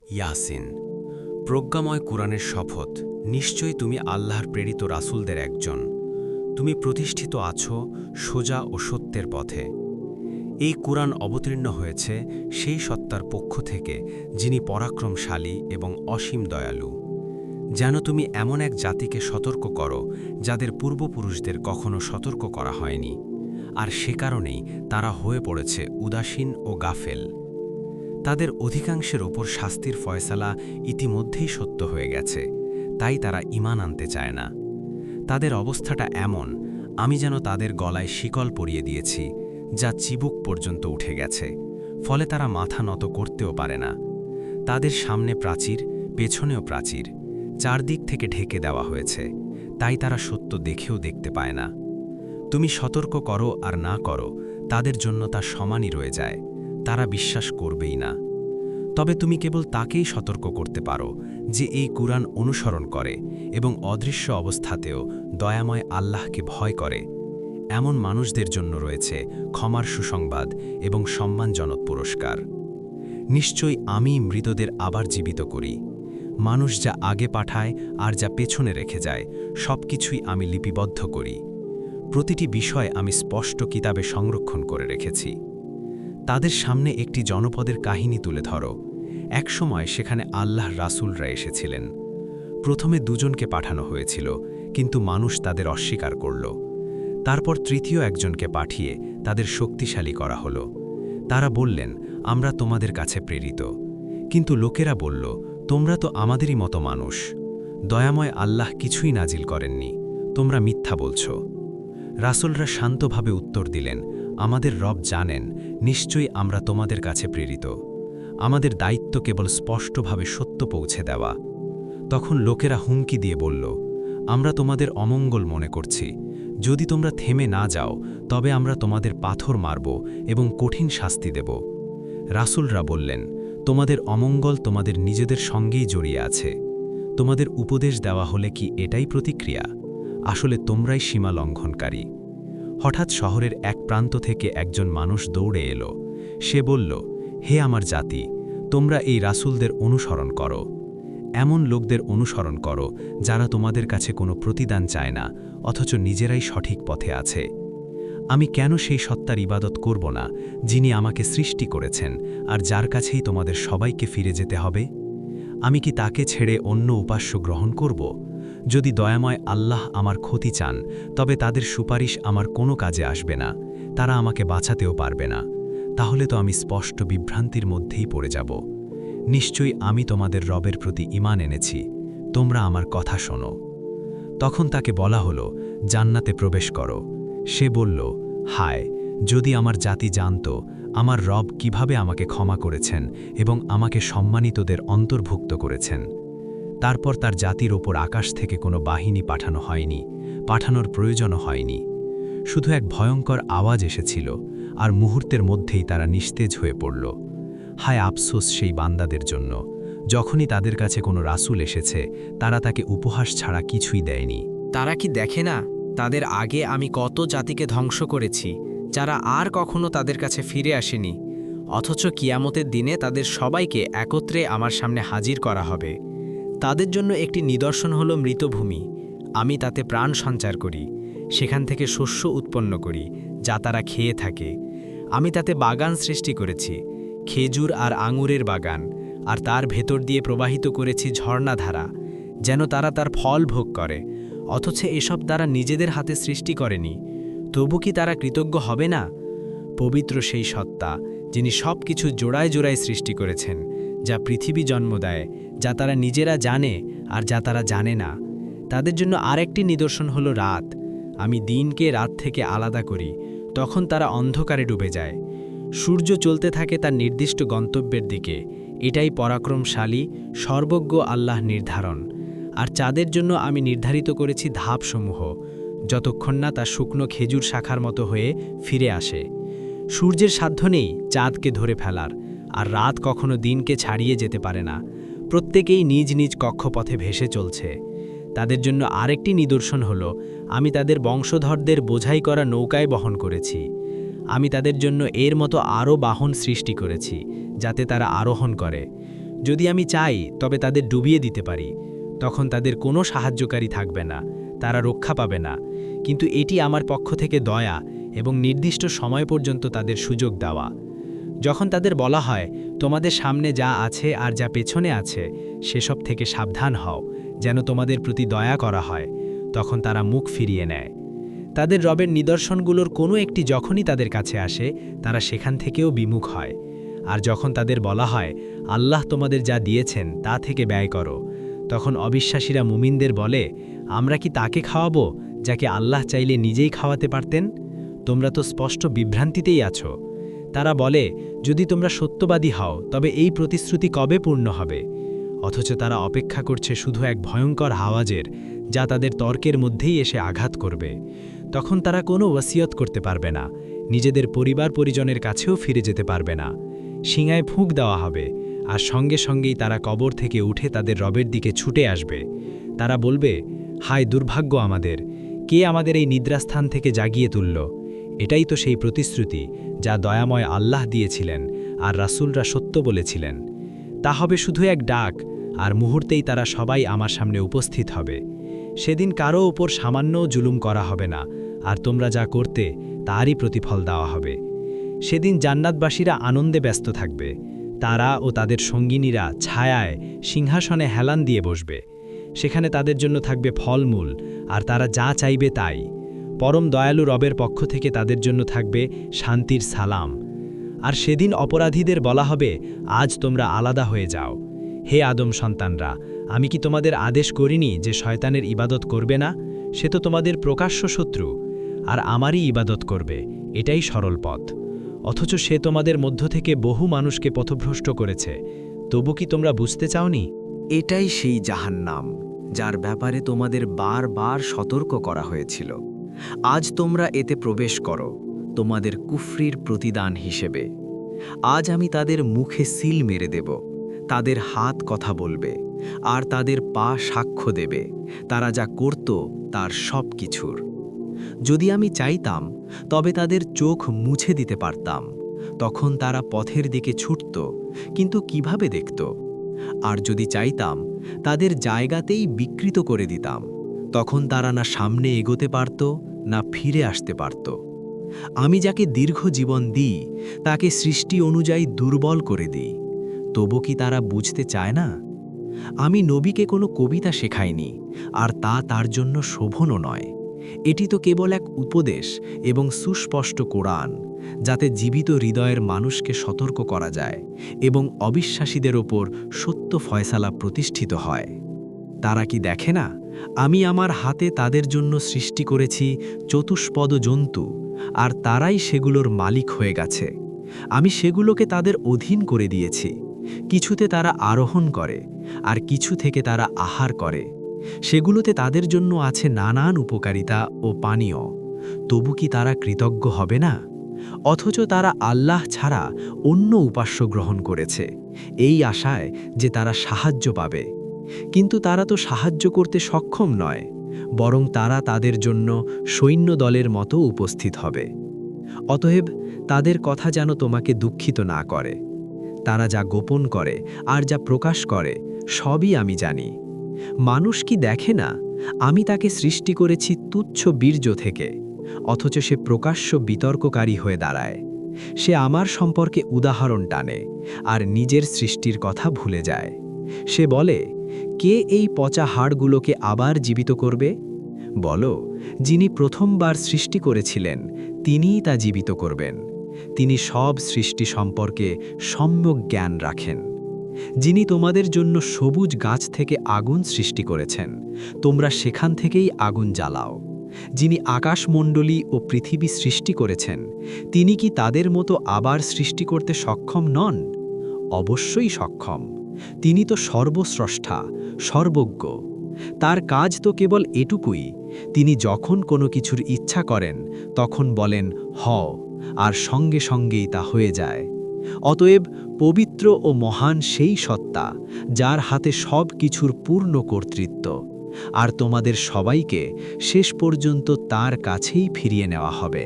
ইয়াসিন। প্রজ্ঞাময় কুরআনের শপথ, নিশ্চয়ই তুমি আল্লাহর প্রেরিত রাসূলদের একজন। তুমি প্রতিষ্ঠিত আছো সোজা ও সত্যের পথে। এই কুরআন অবতীর্ণ হয়েছে সেই সত্তার পক্ষ থেকে যিনি পরাক্রমশালী এবং অসীম দয়ালু। যেন তুমি এমন এক জাতিকে সতর্ক করো যাদের পূর্বপুরুষদের কখনো সতর্ক করা হয়নি, আর সে কারণেই তারা হয়ে পড়েছে উদাসীন ও গাফেল। তাদের অধিকাংশের ওপর শাস্তির ফয়সালা ইতিমধ্যেই সত্য হয়ে গেছে, তাই তারা ঈমান আনতে চায় না। তাদের অবস্থাটা এমন, আমি যেন তাদের গলায় শিকল পরিয়ে দিয়েছি যা চিবুক পর্যন্ত উঠে গেছে, ফলে তারা মাথা নত করতেও পারে না। তাদের সামনে প্রাচীর, পেছনেও প্রাচীর, চারদিক থেকে ঢেকে দেওয়া হয়েছে, তাই তারা সত্য দেখেও দেখতে পায় না। তুমি সতর্ক করো আর না করো, তাদের জন্য তা সমানই রয়ে যায়, তারা বিশ্বাস করবেই না। তবে তুমি কেবল তাকেই সতর্ক করতে পারো যে এই কুরআন অনুসরণ করে এবং অদৃশ্য অবস্থাতেও দয়াময় আল্লাহকে ভয় করে। এমন মানুষদের জন্য রয়েছে ক্ষমার সুসংবাদ এবং সম্মানজনক পুরস্কার। নিশ্চয়ই আমি মৃতদের আবার জীবিত করি। মানুষ যা আগে পাঠায় আর যা পেছনে রেখে যায়, সব কিছুই আমি লিপিবদ্ধ করি। প্রতিটি বিষয় আমি স্পষ্ট কিতাবে সংরক্ষণ করে রেখেছি। তাদের সামনে একটি জনপদের কাহিনী তুলে ধরো। একসময় সেখানে আল্লাহর রাসূলরা এসেছিলেন। প্রথমে দুজনকে পাঠানো হয়েছিল, কিন্তু মানুষ তাদের অস্বীকার করল। তারপর তৃতীয় একজনকে পাঠিয়ে তাদের শক্তিশালী করা হলো। তারা বললেন, আমরা তোমাদের কাছে প্রেরিত। কিন্তু লোকেরা বলল, তোমরা তো আমাদেরই মতো মানুষ। দয়াময় আল্লাহ কিছুই নাজিল করেননি, তোমরা মিথ্যা বলছ। রাসূলরা শান্তভাবে উত্তর দিলেন, আমাদের রব জানেন, নিশ্চয়ই আমরা তোমাদের কাছে প্রেরিত। আমাদের দায়িত্ব কেবল স্পষ্টভাবে সত্য পৌঁছে দেওয়া। তখন লোকেরা হুমকি দিয়ে বলল, আমরা তোমাদের অমঙ্গল মনে করছি। যদি তোমরা থেমে না যাও, তবে আমরা তোমাদের পাথর মারব এবং কঠিন শাস্তি দেব। রাসূলরা বললেন, তোমাদের অমঙ্গল তোমাদের নিজেদের সঙ্গেই জড়িয়ে আছে। তোমাদের উপদেশ দেওয়া হলে কি এটাই প্রতিক্রিয়া? আসলে তোমরাই সীমা লঙ্ঘনকারী। হঠাৎ শহরের এক প্রান্ত থেকে একজন মানুষ দৌড়ে এলো। সে বলল, হে আমার জাতি, তোমরা এই রাসূলদের অনুসরণ করো। এমন লোকদের অনুসরণ করো যারা তোমাদের কাছে কোনো প্রতিদান চায় না, অথচ নিজেরাই সঠিক পথে আছে। আমি কেন সেই সত্তার ইবাদত করব না যিনি আমাকে সৃষ্টি করেছেন আর যার কাছেই তোমাদের সবাইকে ফিরে যেতে হবে? আমি কি তাকে ছেড়ে অন্য উপাস্য গ্রহণ করব? যদি দয়াময় আল্লাহ আমার ক্ষতি চান, তবে তাদের সুপারিশ আমার কোনো কাজে আসবে না, তারা আমাকে বাঁচাতেও পারবে না। তাহলে তো আমি স্পষ্ট বিভ্রান্তির মধ্যেই পড়ে যাব। নিশ্চয়ই আমি তোমাদের রবের প্রতি ঈমান এনেছি, তোমরা আমার কথা শোনো। তখন তাকে বলা হলো, জান্নাতে প্রবেশ করো। সে বলল, হায়, যদি আমার জাতি জানত আমার রব কিভাবে আমাকে ক্ষমা করেছেন এবং আমাকে সম্মানিতদের অন্তর্ভুক্ত করেছেন। তারপর তার জাতির ওপর আকাশ থেকে কোনো বাহিনী পাঠানো হয়নি, পাঠানোর প্রয়োজনও হয়নি। শুধু এক ভয়ঙ্কর আওয়াজ এসেছিল, আর মুহূর্তের মধ্যেই তারা নিস্তেজ হয়ে পড়ল। হায় আফসোস সেই বান্দাদের জন্য, যখনই তাদের কাছে কোনো রাসূল এসেছে, তারা তাকে উপহাস ছাড়া কিছুই দেয়নি। তারা কি দেখে না, তাদের আগে আমি কত জাতিকে ধ্বংস করেছি, যারা আর কখনো তাদের কাছে ফিরে আসেনি। অথচ কিয়ামতের দিনে তাদের সবাইকে একত্রে আমার সামনে হাজির করা হবে। তাদের জন্য একটি নিদর্শন হলো মৃতভূমি। আমি তাতে প্রাণ সঞ্চার করি, সেখান থেকে শস্য উৎপন্ন করি, যা তারা খেয়ে থাকে। আমি তাতে বাগান সৃষ্টি করেছি, খেজুর আর আঙুরের বাগান, আর তার ভেতর দিয়ে প্রবাহিত করেছি ঝর্ণাধারা, যেন তারা তার ফল ভোগ করে। অথচ এসব দ্বারা নিজেদের হাতে সৃষ্টি করেনি। তবু কি তারা কৃতজ্ঞ হবে না? পবিত্র সেই সত্তা, যিনি সব কিছু জোড়ায় জোড়ায় সৃষ্টি করেছেন, যা পৃথিবী জন্ম দেয়, যা তারা নিজেরা জানে আর যা তারা জানে না। তাদের জন্য আরেকটি নিদর্শন হলো রাত। আমি দিনকে রাত থেকে আলাদা করি, তখন তারা অন্ধকারে ডুবে যায়। সূর্য চলতে থাকে তার নির্দিষ্ট গন্তব্যের দিকে। এটাই পরাক্রমশালী, সর্বজ্ঞ আল্লাহ নির্ধারণ। আর চাঁদের জন্য আমি নির্ধারিত করেছি ধাপসমূহ, যতক্ষণ না তা শুকনো খেজুর শাখার মতো হয়ে ফিরে আসে। সূর্যের সাধ্য নেই চাঁদকে ধরে ফেলার, আর রাত কখনো দিনকে ছাড়িয়ে যেতে পারে না। প্রত্যেকেই নিজ নিজ কক্ষপথে ভেসে চলছে। তাদের জন্য আরেকটি নিদর্শন হলো, আমি তাদের বংশধরদের বোঝাই করা নৌকায় বহন করেছি। আমি তাদের জন্য এর মতো আরও বাহন সৃষ্টি করেছি, যাতে তারা আরোহণ করে। যদি আমি চাই তবে তাদের ডুবিয়ে দিতে পারি, তখন তাদের কোনো সাহায্যকারী থাকবে না, তারা রক্ষা পাবে না। কিন্তু এটি আমার পক্ষ থেকে দয়া এবং নির্দিষ্ট সময় পর্যন্ত তাদের সুযোগ দেওয়া। যখন তাদের বলা হয়, তোমাদের সামনে যা আছে আর যা পেছনে আছে সেসব থেকে সাবধান হও, যেন তোমাদের প্রতি দয়া করা হয়, তখন তারা মুখ ফিরিয়ে নেয়। তাদের রবের নিদর্শনগুলোর কোনো একটি যখনই তাদের কাছে আসে, তারা সেখান থেকেও বিমুখ হয়। আর যখন তাদের বলা হয়, আল্লাহ তোমাদের যা দিয়েছেন তা থেকে ব্যয় করো, তখন অবিশ্বাসীরা মুমিনদের বলে, আমরা কি তাকে খাওয়াবো যাকে আল্লাহ চাইলে নিজেই খাওয়াতে পারতেন? তোমরা তো স্পষ্ট বিভ্রান্তিতেই আছো। তারা বলে, যদি তোমরা সত্যবাদী হও তবে এই প্রতিশ্রুতি কবে পূর্ণ হবে? অথচ তারা অপেক্ষা করছে শুধু এক ভয়ঙ্কর আওয়াজের, যা তাদের তর্কের মধ্যেই এসে আঘাত করবে। তখন তারা কোনো ওয়াসিয়ত করতে পারবে না, নিজেদের পরিবার পরিজনের কাছেও ফিরে যেতে পারবে না। শিঙায় ফুঁক দেওয়া হবে, আর সঙ্গে সঙ্গেই তারা কবর থেকে উঠে তাদের রবের দিকে ছুটে আসবে। তারা বলবে, হায় দুর্ভাগ্য আমাদের, কে আমাদের এই নিদ্রাস্থান থেকে জাগিয়ে তুলল? এটাই তো সেই প্রতিশ্রুতি যা দয়াময় আল্লাহ দিয়েছিলেন আর রাসূলরা সত্য বলেছিলেন। তা হবে শুধু এক ডাক, আর মুহূর্তেই তারা সবাই আমার সামনে উপস্থিত হবে। সেদিন কারও ওপর সামান্যও জুলুম করা হবে না, আর তোমরা যা করতে তারই প্রতিফল দেওয়া হবে। সেদিন জান্নাতবাসীরা আনন্দে ব্যস্ত থাকবে, তারা ও তাদের সঙ্গিনীরা ছায়ায় সিংহাসনে হেলান দিয়ে বসবে। সেখানে তাদের জন্য থাকবে ফলমূল, আর তারা যা চাইবে তাই। পরম দয়ালু রবের পক্ষ থেকে তাদের জন্য থাকবে শান্তির সালাম। আর সেদিন অপরাধীদের বলা হবে, আজ তোমরা আলাদা হয়ে যাও। হে আদম সন্তানরা, আমি কি তোমাদের আদেশ করিনি যে শয়তানের ইবাদত করবে না? সে তো তোমাদের প্রকাশ্য শত্রু, আর আমারই ইবাদত করবে, এটাই সরল পথ। অথচ সে তোমাদের মধ্য থেকে বহু মানুষকে পথভ্রষ্ট করেছে, তবু কি তোমরা বুঝতে চাওনি? এটাই সেই জাহান্নাম, যার ব্যাপারে তোমাদের বারবার সতর্ক করা হয়েছিল। আজ তোমরা এতে প্রবেশ করো, তোমাদের কুফরির প্রতিদান হিসেবে। আজ আমি তাদের মুখে সিল মেরে দেব, তাদের হাত কথা বলবে, আর তাদের পা সাক্ষ্য দেবে তারা যা করত তার সব কিছুর। যদি আমি চাইতাম তবে তাদের চোখ মুছে দিতে পারতাম, তখন তারা পথের দিকে ছুটত, কিন্তু কিভাবে দেখত? আর যদি চাইতাম তাদের জায়গাতেই বিকৃত করে দিতাম, তখন তারা না সামনে এগোতে পারত, না ফিরে আসতে পারত। আমি যাকে দীর্ঘ জীবন দিই তাকে সৃষ্টি অনুযায়ী দুর্বল করে দিই, তবু কি তারা বুঝতে চায় না? আমি নবীকে কোনো কবিতা শেখাইনি, আর তা তার জন্য শোভনও নয়। এটি তো কেবল এক উপদেশ এবং সুস্পষ্ট কোরআন, যাতে জীবিত হৃদয়ের মানুষকে সতর্ক করা যায় এবং অবিশ্বাসীদের ওপর সত্য ফয়সালা প্রতিষ্ঠিত হয়। তারা কি দেখে না, আমি আমার হাতে তাদের জন্য সৃষ্টি করেছি চতুষ্পদ জন্তু, আর তারাই সেগুলোর মালিক হয়ে গেছে। আমি সেগুলোকে তাদের অধীন করে দিয়েছি। কিছুতে তারা আরোহণ করে, আর কিছু থেকে তারা আহার করে। সেগুলোতে তাদের জন্য আছে নানান উপকারিতা ও পানীয়, তবু কি তারা কৃতজ্ঞ হবে না? অথচ তারা আল্লাহ ছাড়া অন্য উপাস্য গ্রহণ করেছে, এই আশায় যে তারা সাহায্য পাবে। কিন্তু তারা তো সাহায্য করতে সক্ষম নয়, বরং তারা তাদের জন্য সৈন্য দলের মতো উপস্থিত হবে। অতএব তাদের কথা যেন তোমাকে দুঃখিত না করে। তারা যা গোপন করে আর যা প্রকাশ করে সবই আমি জানি। মানুষ কি দেখে না, আমি তাকে সৃষ্টি করেছি তুচ্ছ বীর্য থেকে, অথচ সে প্রকাশ্য বিতর্ককারী হয়ে দাঁড়ায়। সে আমার সম্পর্কে উদাহরণ টানে আর নিজের সৃষ্টির কথা ভুলে যায়। সে বলে, কে এই পচা হাড়গুলোকে আবার জীবিত করবে? বলো, যিনি প্রথমবার সৃষ্টি করেছিলেন তিনিই তা জীবিত করবেন। তিনি সব সৃষ্টি সম্পর্কে সম্যক জ্ঞান রাখেন। যিনি তোমাদের জন্য সবুজ গাছ থেকে আগুন সৃষ্টি করেছেন, তোমরা সেখান থেকেই আগুন জ্বালাও। যিনি আকাশমণ্ডলী ও পৃথিবী সৃষ্টি করেছেন, তিনি কি তাদের মতো আবার সৃষ্টি করতে সক্ষম নন? অবশ্যই সক্ষম। তিনি তো সর্বস্রষ্টা, সর্বজ্ঞ। তার কাজ তো কেবল এটুকুই, তিনি যখন কোনো কিছুর ইচ্ছা করেন তখন বলেন হও, আর সঙ্গে সঙ্গেই তা হয়ে যায়। অতএব পবিত্র ও মহান সেই সত্তা, যার হাতে সব কিছুর পূর্ণ কর্তৃত্ব, আর তোমাদের সবাইকে শেষ পর্যন্ত তার কাছেই ফিরিয়ে নেওয়া হবে।